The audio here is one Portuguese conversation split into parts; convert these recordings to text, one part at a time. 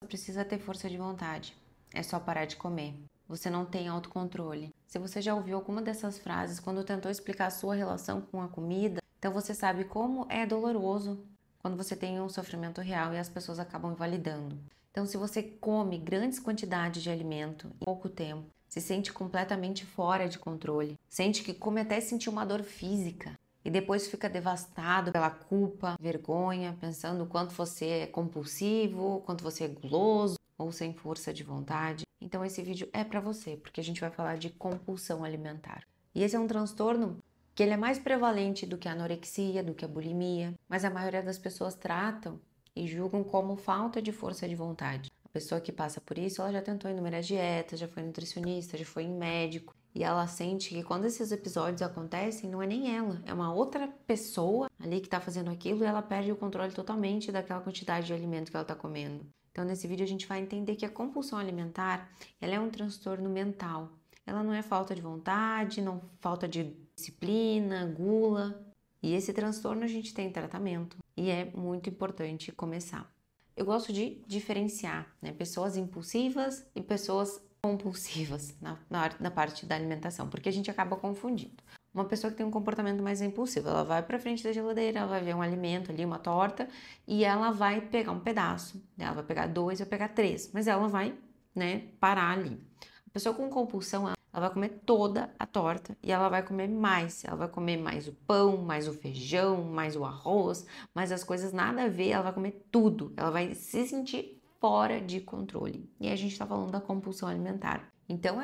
precisa ter força de vontade. É só parar de comer. Você não tem autocontrole. Se você já ouviu alguma dessas frases quando tentou explicar a sua relação com a comida, então você sabe como é doloroso quando você tem um sofrimento real e as pessoas acabam invalidando. Então, se você come grandes quantidades de alimento em pouco tempo, se sente completamente fora de controle, sente que come até sentir uma dor física e depois fica devastado pela culpa, vergonha, pensando o quanto você é compulsivo, quanto você é guloso ou sem força de vontade. Então esse vídeo é para você, porque a gente vai falar de compulsão alimentar. E esse é um transtorno que ele é mais prevalente do que a anorexia, do que a bulimia, mas a maioria das pessoas tratam e julgam como falta de força de vontade. A pessoa que passa por isso, ela já tentou inúmeras dietas, já foi nutricionista, já foi em médico, e ela sente que quando esses episódios acontecem, não é nem ela, é uma outra pessoa ali que está fazendo aquilo e ela perde o controle totalmente daquela quantidade de alimento que ela está comendo. Então, nesse vídeo a gente vai entender que a compulsão alimentar, ela é um transtorno mental. Ela não é falta de vontade, não falta de disciplina, gula. E esse transtorno a gente tem tratamento e é muito importante começar. Eu gosto de diferenciar, né, pessoas impulsivas e pessoas compulsivas na parte da alimentação, porque a gente acaba confundindo. Uma pessoa que tem um comportamento mais impulsivo, ela vai para frente da geladeira, ela vai ver um alimento ali, uma torta, e ela vai pegar um pedaço, ela vai pegar 2, vai pegar 3, mas ela vai, né, parar ali. A pessoa com compulsão, ela vai comer toda a torta e ela vai comer mais. Ela vai comer mais o pão, mais o feijão, mais o arroz, mais as coisas nada a ver, ela vai comer tudo. Ela vai se sentir fora de controle. E a gente tá falando da compulsão alimentar. Então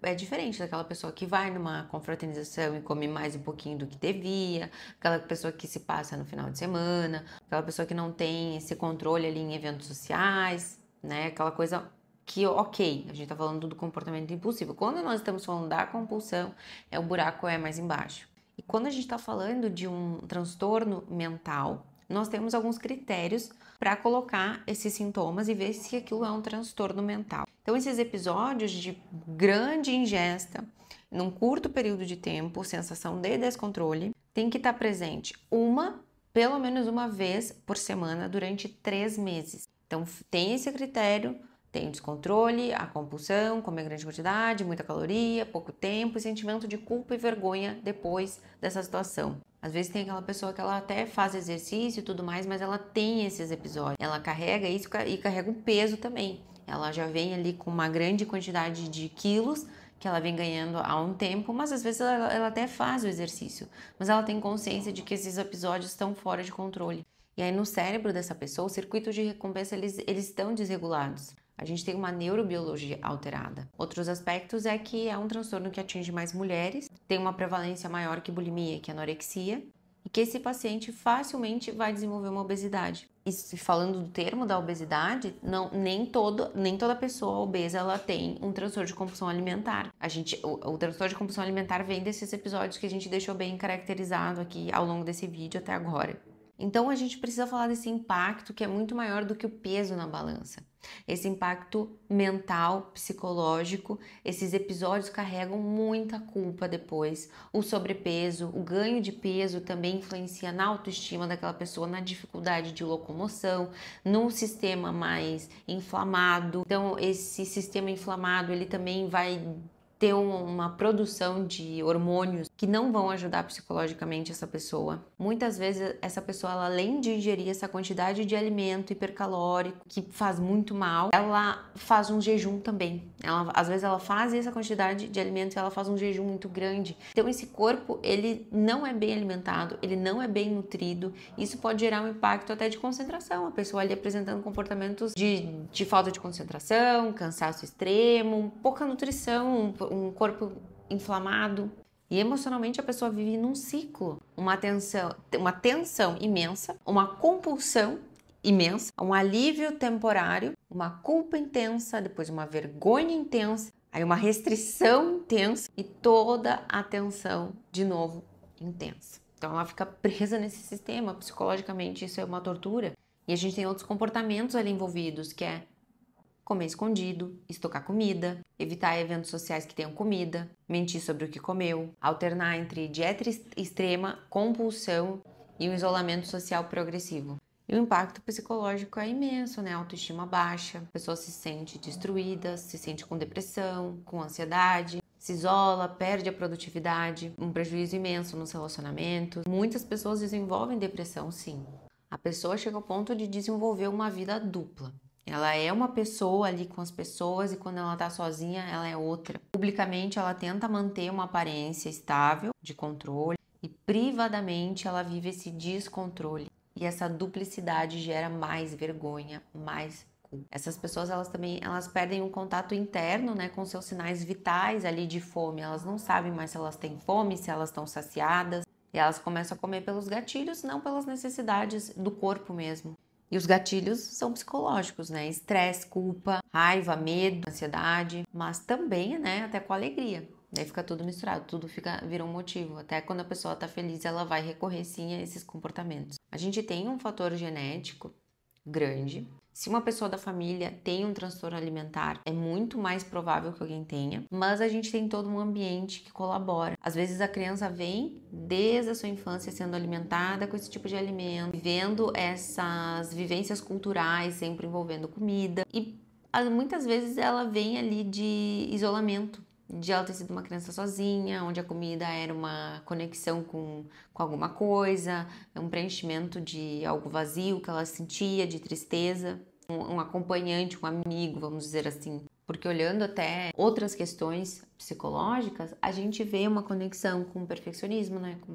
é diferente daquela pessoa que vai numa confraternização e come mais um pouquinho do que devia, aquela pessoa que se passa no final de semana, aquela pessoa que não tem esse controle ali em eventos sociais, né? Aquela coisa que, ok, a gente tá falando do comportamento impulsivo. Quando nós estamos falando da compulsão, o buraco é mais embaixo. E quando a gente tá falando de um transtorno mental, nós temos alguns critérios para colocar esses sintomas e ver se aquilo é um transtorno mental. Então, esses episódios de grande ingesta, num curto período de tempo, sensação de descontrole, tem que estar presente pelo menos uma vez por semana durante 3 meses. Então, tem esse critério, tem o descontrole, a compulsão, comer grande quantidade, muita caloria, pouco tempo e sentimento de culpa e vergonha depois dessa situação. Às vezes tem aquela pessoa que ela até faz exercício e tudo mais, mas ela tem esses episódios. Ela carrega isso e carrega um peso também. Ela já vem ali com uma grande quantidade de quilos que ela vem ganhando há um tempo, mas às vezes ela até faz o exercício, mas ela tem consciência de que esses episódios estão fora de controle. E aí no cérebro dessa pessoa, os circuitos de recompensa eles estão desregulados. A gente tem uma neurobiologia alterada. Outros aspectos é que é um transtorno que atinge mais mulheres, tem uma prevalência maior que bulimia, que anorexia, e que esse paciente facilmente vai desenvolver uma obesidade. E falando do termo da obesidade, nem toda pessoa obesa ela tem um transtorno de compulsão alimentar. O transtorno de compulsão alimentar vem desses episódios que a gente deixou bem caracterizado aqui ao longo desse vídeo até agora. Então a gente precisa falar desse impacto que é muito maior do que o peso na balança. Esse impacto mental, psicológico, esses episódios carregam muita culpa depois. O sobrepeso, o ganho de peso também influencia na autoestima daquela pessoa, na dificuldade de locomoção, no sistema mais inflamado. Então esse sistema inflamado, ele também vai ter uma produção de hormônios que não vão ajudar psicologicamente essa pessoa. Muitas vezes essa pessoa, ela, além de ingerir essa quantidade de alimento hipercalórico que faz muito mal, ela faz um jejum também. Às vezes ela faz essa quantidade de alimento e ela faz um jejum muito grande. Então esse corpo, ele não é bem alimentado, ele não é bem nutrido. Isso pode gerar um impacto até de concentração. A pessoa ali apresentando comportamentos de falta de concentração, cansaço extremo, pouca nutrição, um corpo inflamado. E emocionalmente a pessoa vive num ciclo, uma tensão imensa, uma compulsão imensa, um alívio temporário, uma culpa intensa, depois uma vergonha intensa, aí uma restrição intensa e toda a tensão de novo intensa. Então ela fica presa nesse sistema, psicologicamente isso é uma tortura. E a gente tem outros comportamentos ali envolvidos, que é comer escondido, estocar comida, evitar eventos sociais que tenham comida, mentir sobre o que comeu, alternar entre dieta extrema, compulsão e um isolamento social progressivo. E o impacto psicológico é imenso, né? Autoestima baixa, a pessoa se sente destruída, se sente com depressão, com ansiedade, se isola, perde a produtividade, um prejuízo imenso nos relacionamentos. Muitas pessoas desenvolvem depressão, sim. A pessoa chega ao ponto de desenvolver uma vida dupla. Ela é uma pessoa ali com as pessoas e quando ela tá sozinha, ela é outra. Publicamente, ela tenta manter uma aparência estável, de controle, e privadamente ela vive esse descontrole. E essa duplicidade gera mais vergonha, mais culpa. Essas pessoas, elas perdem um contato interno, né, com seus sinais vitais ali de fome. Elas não sabem mais se elas têm fome, se elas estão saciadas. E elas começam a comer pelos gatilhos, não pelas necessidades do corpo mesmo. E os gatilhos são psicológicos, né? Estresse, culpa, raiva, medo, ansiedade, mas também, né, até com alegria. Daí fica tudo misturado, vira um motivo. Até quando a pessoa tá feliz, ela vai recorrer sim a esses comportamentos. A gente tem um fator genético grande. Se uma pessoa da família tem um transtorno alimentar, é muito mais provável que alguém tenha, mas a gente tem todo um ambiente que colabora. Às vezes a criança vem desde a sua infância sendo alimentada com esse tipo de alimento, vivendo essas vivências culturais, sempre envolvendo comida, e muitas vezes ela vem ali de isolamento, de ela ter sido uma criança sozinha, onde a comida era uma conexão com alguma coisa, um preenchimento de algo vazio que ela sentia, de tristeza, um acompanhante, um amigo, vamos dizer assim. Porque olhando até outras questões psicológicas, a gente vê uma conexão com o perfeccionismo, né? Com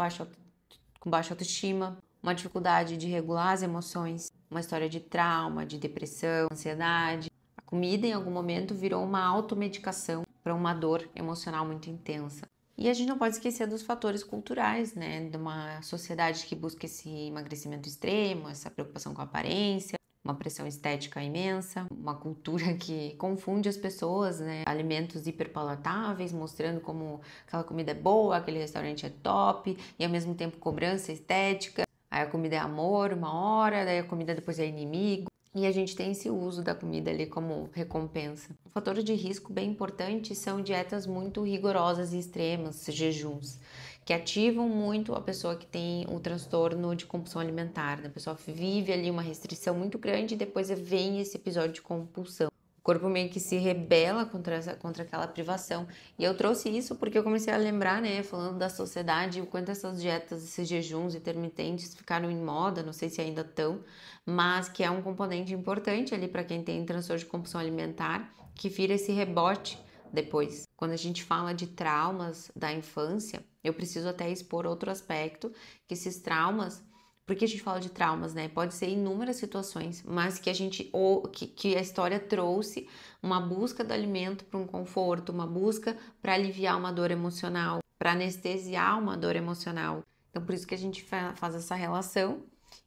baixa autoestima, uma dificuldade de regular as emoções, uma história de trauma, de depressão, ansiedade. A comida, em algum momento, virou uma automedicação para uma dor emocional muito intensa. E a gente não pode esquecer dos fatores culturais, né? De uma sociedade que busca esse emagrecimento extremo, essa preocupação com a aparência, uma pressão estética imensa, uma cultura que confunde as pessoas, né? Alimentos hiperpalatáveis, mostrando como aquela comida é boa, aquele restaurante é top, e ao mesmo tempo cobrança estética. Aí a comida é amor uma hora, daí a comida depois é inimigo. E a gente tem esse uso da comida ali como recompensa. Um fator de risco bem importante são dietas muito rigorosas e extremas, jejuns, que ativam muito a pessoa que tem o transtorno de compulsão alimentar. A pessoa vive ali uma restrição muito grande e depois vem esse episódio de compulsão. O corpo meio que se rebela contra aquela privação. E eu trouxe isso porque eu comecei a lembrar, né, falando da sociedade, o quanto essas dietas, esses jejuns intermitentes ficaram em moda, não sei se ainda estão, mas que é um componente importante ali para quem tem transtorno de compulsão alimentar, que vira esse rebote depois. Quando a gente fala de traumas da infância, eu preciso até expor outro aspecto, que esses traumas, porque a gente fala de traumas, né? Pode ser inúmeras situações, mas que que a história trouxe uma busca do alimento para um conforto, uma busca para aliviar uma dor emocional, para anestesiar uma dor emocional. Então, por isso que a gente faz essa relação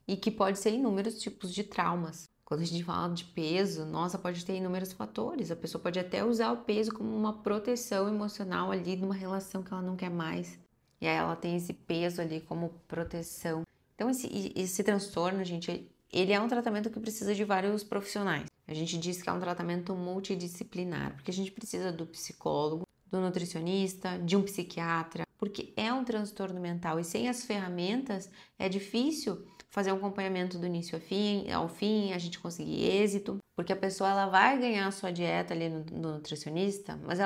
e que pode ser inúmeros tipos de traumas. Quando a gente fala de peso, nossa, pode ter inúmeros fatores. A pessoa pode até usar o peso como uma proteção emocional ali numa relação que ela não quer mais. E aí ela tem esse peso ali como proteção. Então, esse transtorno, gente, ele é um tratamento que precisa de vários profissionais. A gente diz que é um tratamento multidisciplinar, porque a gente precisa do psicólogo, do nutricionista, de um psiquiatra, porque é um transtorno mental e sem as ferramentas é difícil fazer um acompanhamento do início ao fim, a gente conseguir êxito, porque a pessoa ela vai ganhar a sua dieta ali no nutricionista, mas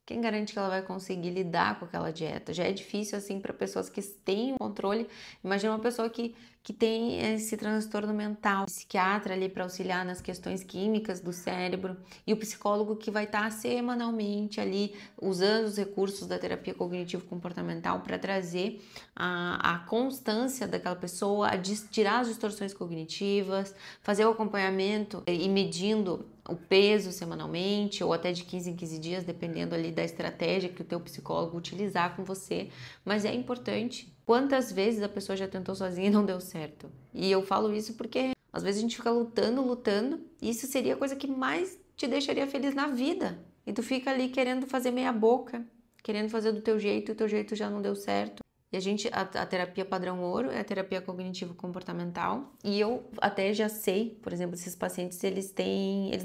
quem garante que ela vai conseguir lidar com aquela dieta? Já é difícil assim para pessoas que têm o controle. Imagina uma pessoa que tem esse transtorno mental, o psiquiatra ali para auxiliar nas questões químicas do cérebro e o psicólogo que vai estar semanalmente ali usando os recursos da terapia cognitivo-comportamental para trazer a constância daquela pessoa, tirar as distorções cognitivas, fazer o acompanhamento e medindo o peso semanalmente ou até de 15 em 15 dias, dependendo ali da estratégia que o teu psicólogo utilizar com você, mas é importante. Quantas vezes a pessoa já tentou sozinha e não deu certo? E eu falo isso porque às vezes a gente fica lutando, e isso seria a coisa que mais te deixaria feliz na vida. E tu fica ali querendo fazer meia boca, querendo fazer do teu jeito e o teu jeito já não deu certo. E a terapia padrão ouro é a terapia cognitivo-comportamental. E eu até já sei, por exemplo, esses pacientes, eles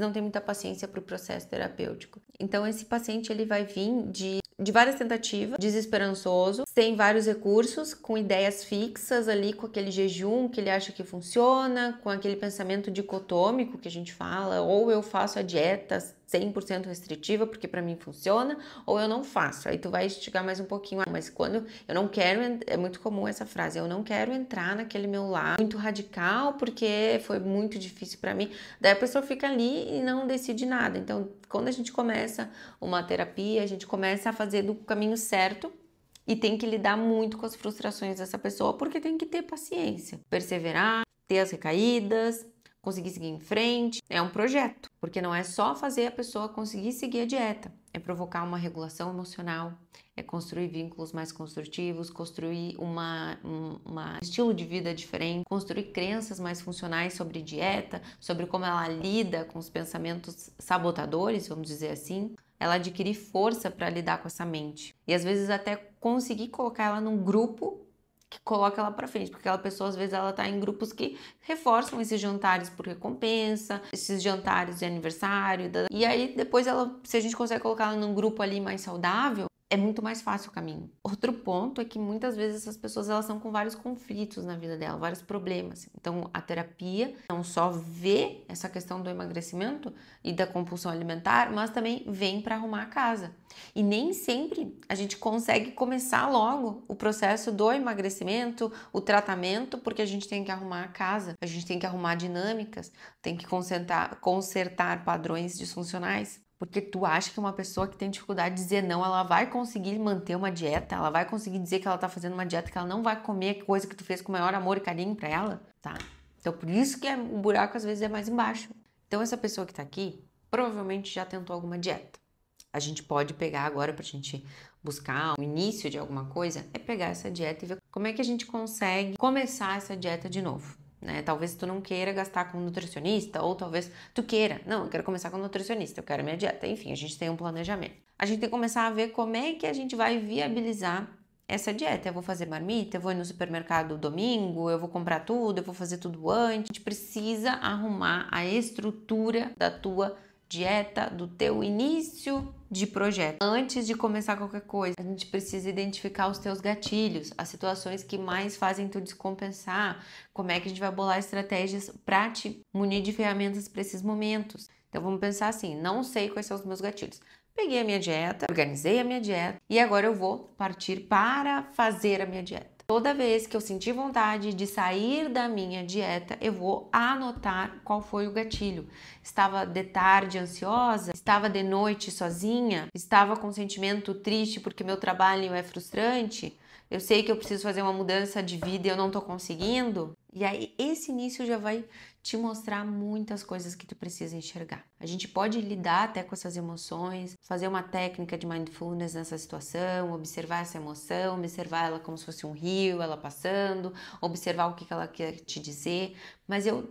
não têm muita paciência para o processo terapêutico. Então, esse paciente, ele vai vir de várias tentativas, desesperançoso, sem vários recursos, com ideias fixas ali, com aquele jejum que ele acha que funciona, com aquele pensamento dicotômico que a gente fala, ou eu faço a dieta 100% restritiva porque para mim funciona, ou eu não faço. Aí tu vai esticar mais um pouquinho, mas quando eu não quero, é muito comum essa frase, eu não quero entrar naquele meu lado muito radical porque foi muito difícil para mim. Daí a pessoa fica ali e não decide nada. Então, quando a gente começa uma terapia, a gente começa a fazer do caminho certo e tem que lidar muito com as frustrações dessa pessoa, porque tem que ter paciência, perseverar, ter as recaídas, conseguir seguir em frente. É um projeto, porque não é só fazer a pessoa conseguir seguir a dieta, é provocar uma regulação emocional, é construir vínculos mais construtivos, construir um estilo de vida diferente, construir crenças mais funcionais sobre dieta, sobre como ela lida com os pensamentos sabotadores, vamos dizer assim. Ela adquirir força para lidar com essa mente. E às vezes até conseguir colocar ela num grupo que coloca ela para frente, porque aquela pessoa às vezes ela tá em grupos que reforçam esses jantares por recompensa, esses jantares de aniversário, e aí depois ela, se a gente consegue colocar ela num grupo ali mais saudável, é muito mais fácil o caminho. Outro ponto é que muitas vezes essas pessoas elas estão com vários conflitos na vida dela, vários problemas. Então a terapia não só vê essa questão do emagrecimento e da compulsão alimentar, mas também vem para arrumar a casa. E nem sempre a gente consegue começar logo o processo do emagrecimento, o tratamento, porque a gente tem que arrumar a casa, a gente tem que arrumar dinâmicas, tem que consertar padrões disfuncionais. Porque tu acha que uma pessoa que tem dificuldade de dizer não, ela vai conseguir manter uma dieta, ela vai conseguir dizer que ela tá fazendo uma dieta, que ela não vai comer coisa que tu fez com o maior amor e carinho pra ela, tá? Então por isso que o buraco às vezes é mais embaixo. Então essa pessoa que tá aqui provavelmente já tentou alguma dieta. A gente pode pegar agora pra gente buscar o início de alguma coisa, é pegar essa dieta e ver como é que a gente consegue começar essa dieta de novo. Né? Talvez tu não queira gastar com um nutricionista, ou talvez tu queira, não, eu quero começar com um nutricionista, eu quero minha dieta, enfim, a gente tem um planejamento. A gente tem que começar a ver como é que a gente vai viabilizar essa dieta. Eu vou fazer marmita, eu vou ir no supermercado domingo, eu vou comprar tudo, eu vou fazer tudo antes. A gente precisa arrumar a estrutura da tua dieta, do teu início de projeto. Antes de começar qualquer coisa, a gente precisa identificar os teus gatilhos, as situações que mais fazem tu descompensar, como é que a gente vai bolar estratégias para te munir de ferramentas para esses momentos. Então vamos pensar assim, não sei quais são os meus gatilhos. Peguei a minha dieta, organizei a minha dieta e agora eu vou partir para fazer a minha dieta. Toda vez que eu sentir vontade de sair da minha dieta, eu vou anotar qual foi o gatilho. Estava de tarde ansiosa? Estava de noite sozinha? Estava com sentimento triste porque meu trabalho é frustrante? Eu sei que eu preciso fazer uma mudança de vida e eu não tô conseguindo? E aí esse início já vai te mostrar muitas coisas que tu precisa enxergar. A gente pode lidar até com essas emoções, fazer uma técnica de mindfulness nessa situação, observar essa emoção, observar ela como se fosse um rio, ela passando, observar o que ela quer te dizer. Mas eu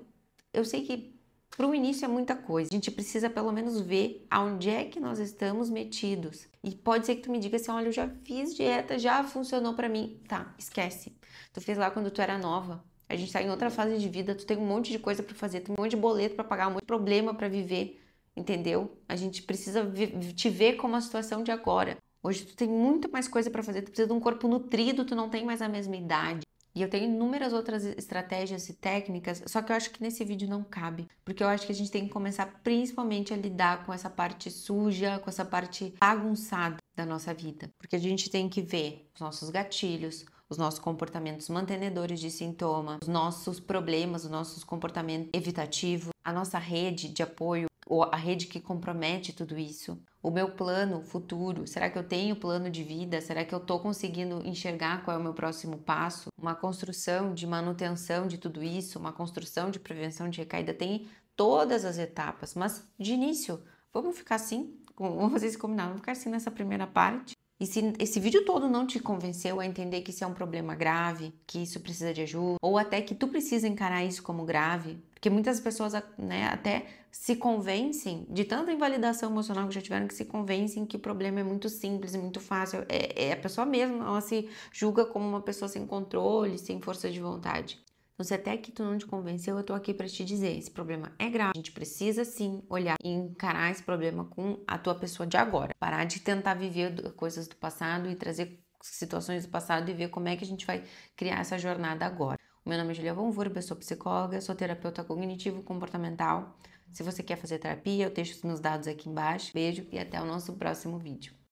sei que para o início é muita coisa. A gente precisa pelo menos ver aonde é que nós estamos metidos. E pode ser que tu me diga assim, olha, eu já fiz dieta, já funcionou para mim. Tá, esquece. Tu fez lá quando tu era nova. A gente tá em outra fase de vida, tu tem um monte de coisa para fazer, tem um monte de boleto para pagar, um monte de problema para viver, entendeu? A gente precisa te ver como a situação de agora. Hoje tu tem muito mais coisa para fazer, tu precisa de um corpo nutrido, tu não tem mais a mesma idade. E eu tenho inúmeras outras estratégias e técnicas, só que eu acho que nesse vídeo não cabe, porque eu acho que a gente tem que começar principalmente a lidar com essa parte suja, com essa parte bagunçada da nossa vida, porque a gente tem que ver os nossos gatilhos, os nossos comportamentos mantenedores de sintoma, os nossos problemas, os nossos comportamentos evitativos, a nossa rede de apoio, ou a rede que compromete tudo isso, o meu plano futuro, será que eu tenho plano de vida? Será que eu estou conseguindo enxergar qual é o meu próximo passo? Uma construção de manutenção de tudo isso, uma construção de prevenção de recaída, tem todas as etapas, mas de início, vamos ficar assim, vamos fazer esse combinado, vamos ficar assim nessa primeira parte. E se esse vídeo todo não te convenceu a entender que isso é um problema grave, que isso precisa de ajuda, ou até que tu precisa encarar isso como grave, porque muitas pessoas, né, até se convencem de tanta invalidação emocional que já tiveram, que se convencem que o problema é muito simples e muito fácil. É a pessoa mesma, ela se julga como uma pessoa sem controle, sem força de vontade. Então, se até aqui tu não te convenceu, eu tô aqui para te dizer, esse problema é grave. A gente precisa sim olhar e encarar esse problema com a tua pessoa de agora. Parar de tentar viver coisas do passado e trazer situações do passado e ver como é que a gente vai criar essa jornada agora. O meu nome é Julia Von Wurb, eu sou psicóloga, sou terapeuta cognitivo-comportamental. Se você quer fazer terapia, eu deixo os meus dados aqui embaixo. Beijo e até o nosso próximo vídeo.